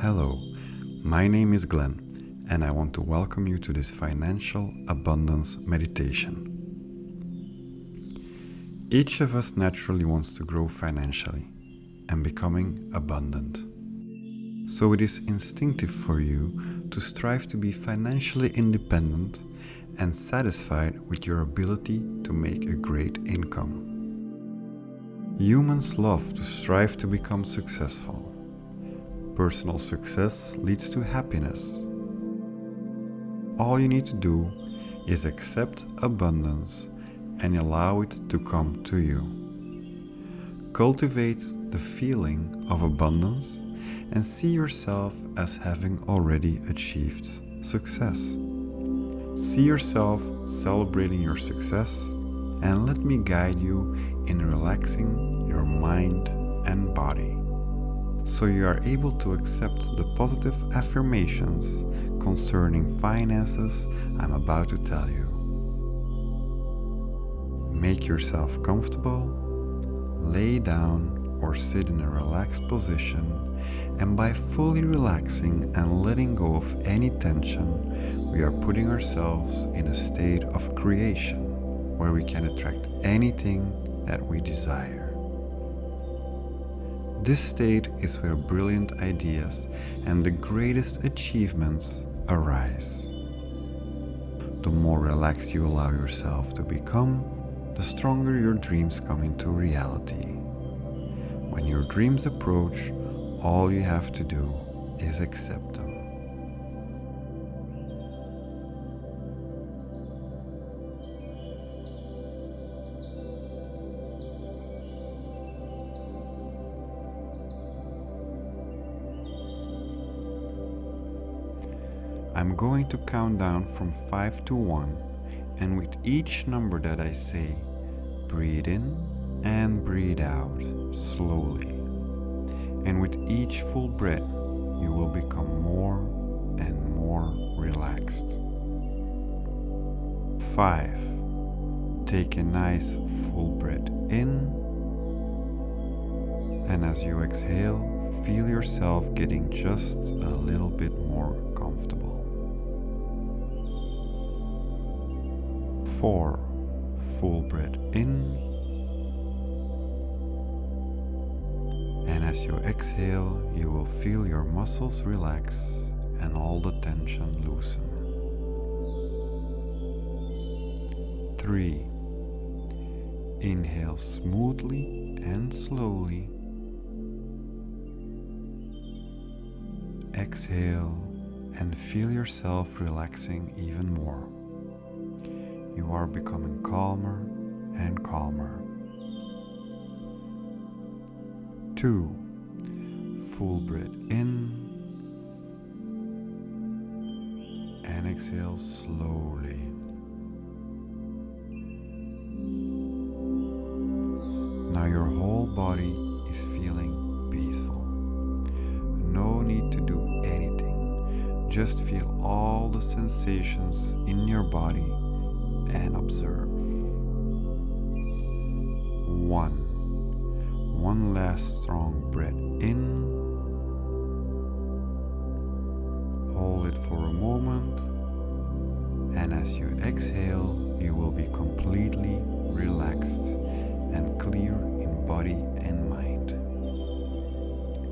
Hello, my name is Glenn, and I want to welcome you to this financial abundance meditation. Each of us naturally wants to grow financially and becoming abundant. So it is instinctive for you to strive to be financially independent and satisfied with your ability to make a great income. Humans love to strive to become successful. Personal success leads to happiness. All you need to do is accept abundance and allow it to come to you. Cultivate the feeling of abundance and see yourself as having already achieved success. See yourself celebrating your success, and let me guide you in relaxing your mind and body, so you are able to accept the positive affirmations concerning finances I'm about to tell you. Make yourself comfortable, lay down or sit in a relaxed position, and by fully relaxing and letting go of any tension, we are putting ourselves in a state of creation where we can attract anything that we desire. This state is where brilliant ideas and the greatest achievements arise. The more relaxed you allow yourself to become, the stronger your dreams come into reality. When your dreams approach, all you have to do is accept them. I'm going to count down from 5 to 1, and with each number that I say, breathe in and breathe out slowly. And with each full breath, you will become more and more relaxed. 5. Take a nice full breath in, and as you exhale, feel yourself getting just a little bit more comfortable. 4. Full breath in, and as you exhale, you will feel your muscles relax and all the tension loosen. 3. Inhale smoothly and slowly. Exhale and feel yourself relaxing even more. You are becoming calmer and calmer. 2. Full breath in and exhale slowly. Now your whole body is feeling peaceful. No need to do anything. Just feel all the sensations in your body and observe. 1 last strong breath in. Hold it for a moment, and as you exhale, you will be completely relaxed and clear in body and mind.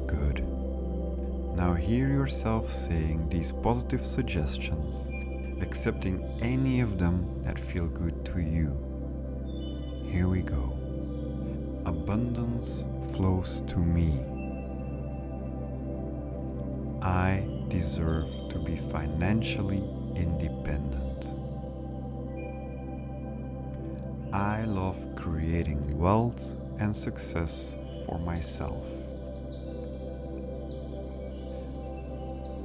Good. Now hear yourself saying these positive suggestions, accepting any of them that feel good to you. Here we go. Abundance flows to me. I deserve to be financially independent. I love creating wealth and success for myself.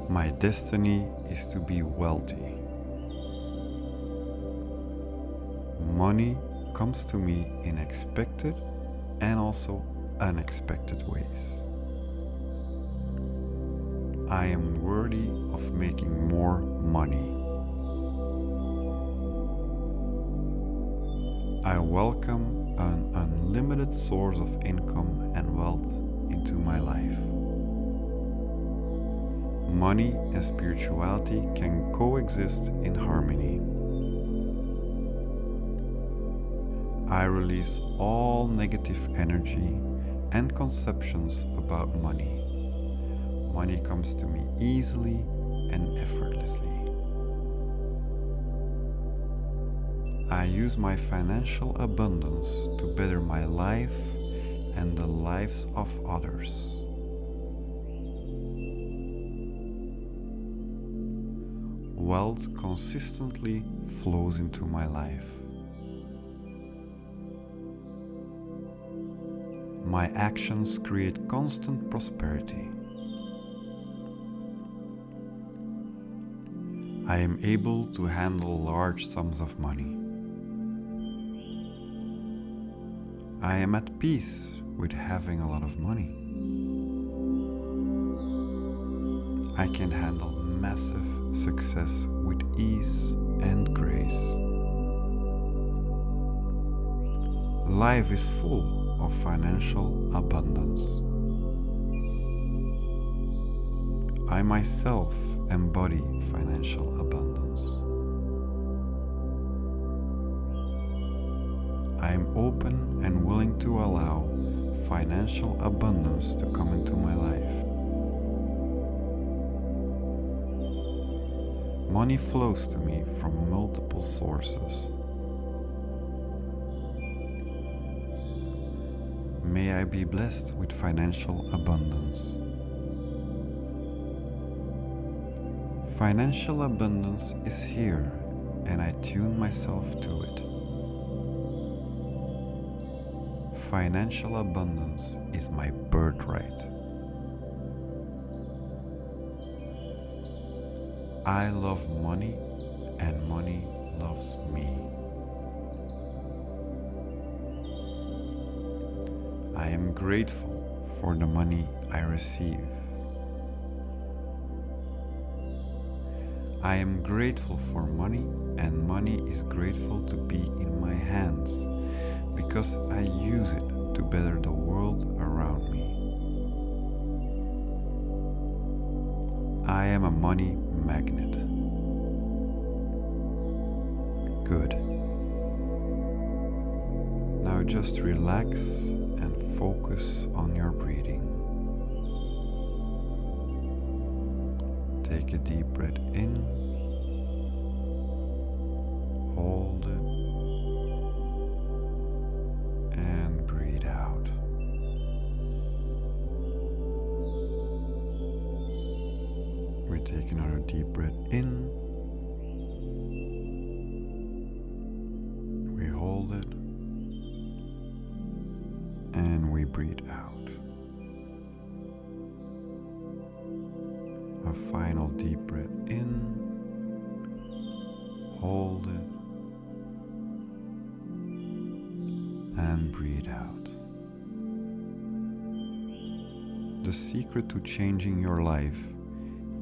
My destiny is to be wealthy. Money comes to me in expected and also unexpected ways. I am worthy of making more money. I welcome an unlimited source of income and wealth into my life. money and spirituality can coexist in harmony. I release all negative energy and conceptions about money. Money comes to me easily and effortlessly. I use my financial abundance to better my life and the lives of others. Wealth consistently flows into my life. My actions create constant prosperity. I am able to handle large sums of money. I am at peace with having a lot of money. I can handle massive success with ease and grace. Life is full of financial abundance. I myself embody financial abundance. I am open and willing to allow financial abundance to come into my life. Money flows to me from multiple sources. May I be blessed with financial abundance. Financial abundance is here, and I tune myself to it. Financial abundance is my birthright. I love money, and money loves me. I am grateful for the money I receive. I am grateful for money, and money is grateful to be in my hands because I use it to better the world around me. I am a money magnet. Good. Now just relax and focus on your breathing. Take a deep breath in, hold it, and breathe out. We take another deep breath in, we hold it, and we breathe out. A final deep breath in, hold it, and breathe out. The secret to changing your life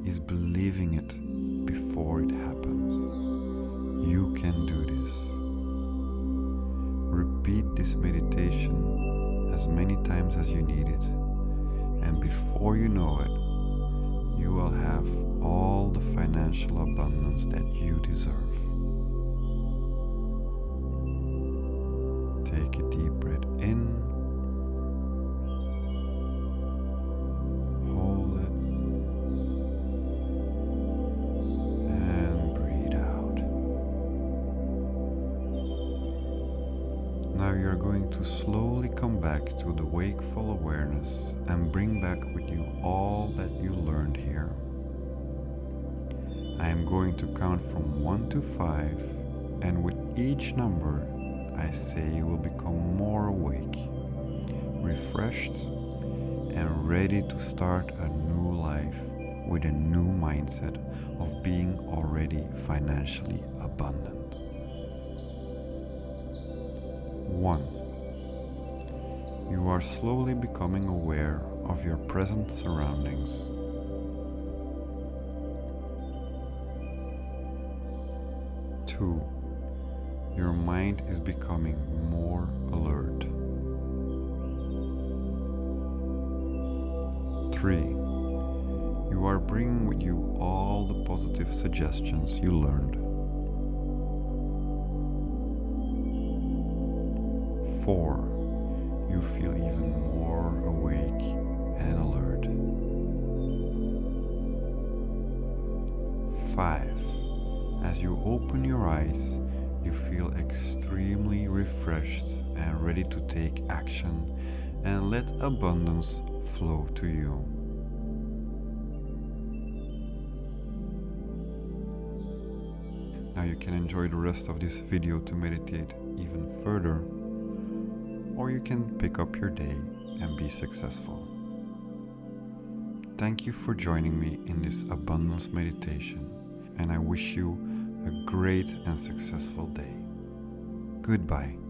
is believing it before it happens. You can do this. Repeat this meditation as many times as you need it, and before you know it, you will have all the financial abundance that you deserve. Take a deep breath in, hold it, and breathe out. Now you're going to slowly come back to the wakeful awareness and bring back with you all that you learned here. I am going to count from 1 to 5, and with each number I say you will become more awake, refreshed, and ready to start a new life with a new mindset of being already financially abundant. 1. You are slowly becoming aware of your present surroundings. 2. Your mind is becoming more alert. 3. You are bringing with you all the positive suggestions you learned. 4. You feel even more awake and alert. 5. As you open your eyes, you feel extremely refreshed and ready to take action and let abundance flow to you. Now you can enjoy the rest of this video to meditate even further, or you can pick up your day and be successful. Thank you for joining me in this abundance meditation, and I wish you a great and successful day. Goodbye.